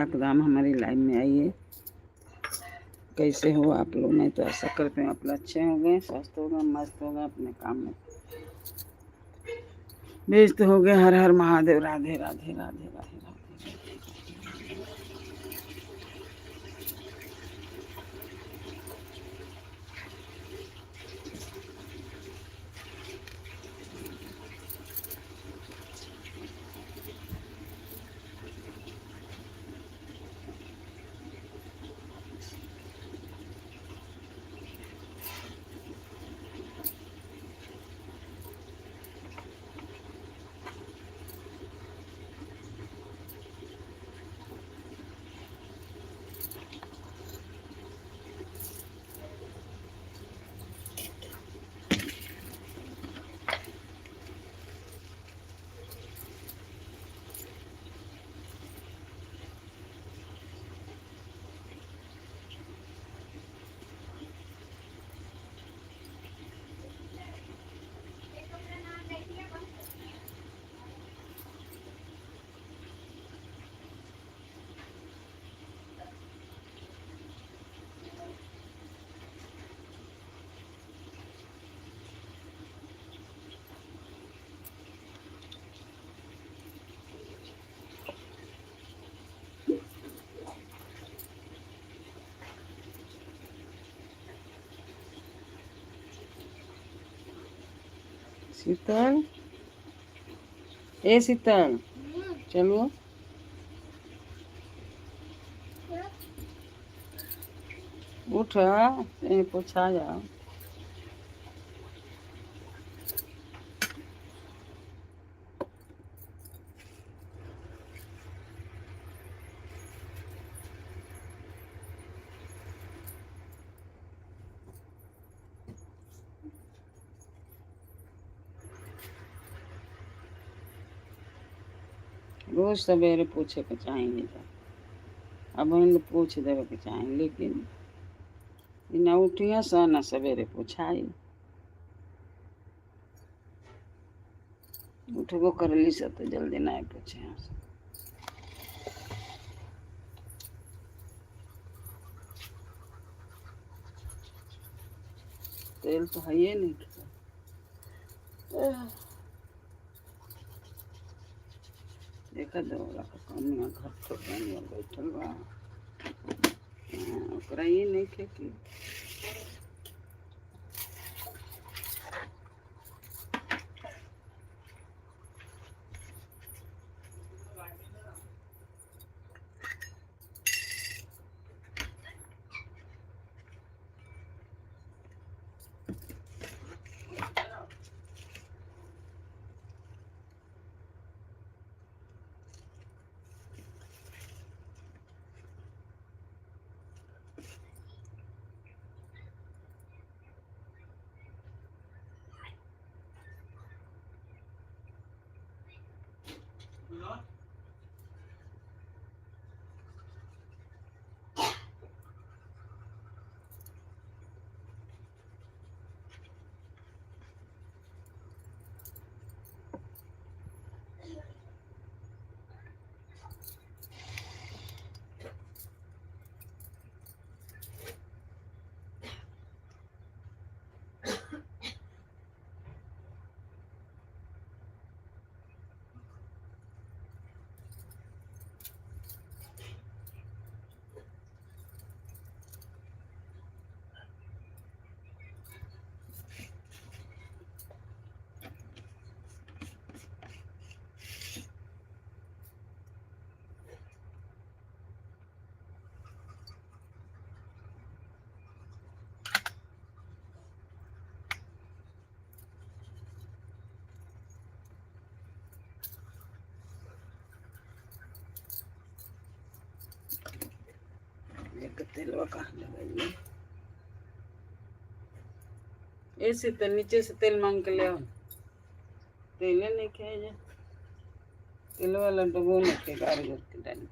एकदम हमारी लाइन में आइए। कैसे हो आप लोग? मैं तो ऐसा करते हैं आप लोग अच्छे हो गए, स्वस्थ हो गए, मस्त हो गए, अपने काम में व्यस्त हो गए। हर हर महादेव। राधे राधे राधे राधे राधे। शीतल, ए शीतल, चलो उठ, पूछा जाओ। रोज सवेरे पूछे के चाहेंगे जा, अब हम पूछ देवे के चाहें, लेकिन न उठिया सा न सवेरे पूछाई। उठबो करली से तो जल्दी नहीं पूछे यहाँ से। तेल तो है ये नहीं। देखा दो कमिया घर तो बैठल बा, ओकरा ये नहीं खे कि तेलवा कहाँ लगाइए। ऐसे तो नीचे से तेल मांग के ले आओ, तेले नहीं खाए जा, तेल वाला डबो नहीं खे कारीगर के डाली।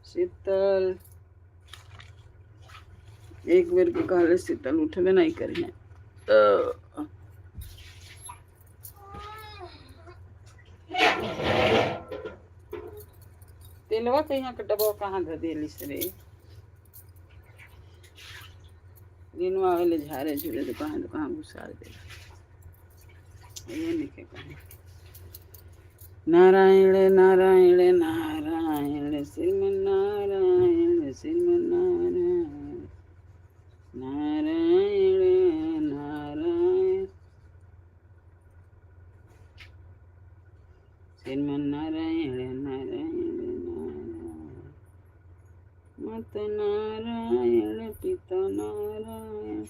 शीतल, एक बेर के कहले शीतल उठबे नहीं करी है। तेलवा के यहाँ के डब्बा कहाँ धर दिलिस रे? दिनवा वाले झारे झूले तो कहाँ घुसार दे। ये लिखे कहीं नारायण नारायण नारायण श्रीमन्नारायण श्रीमन्नारायण नारायण नारायण श्रीमन्नारायण नारायण नारायण मत नारायण पिता नारायण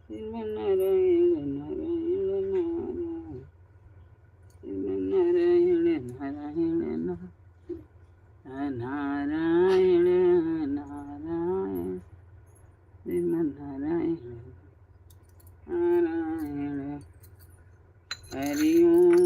श्रीमन्नारायण नारायण नारायण श्रीमन्नारायण नारायण नारायण नारायण श्रीमन्नारायण नारायण हरि ओम।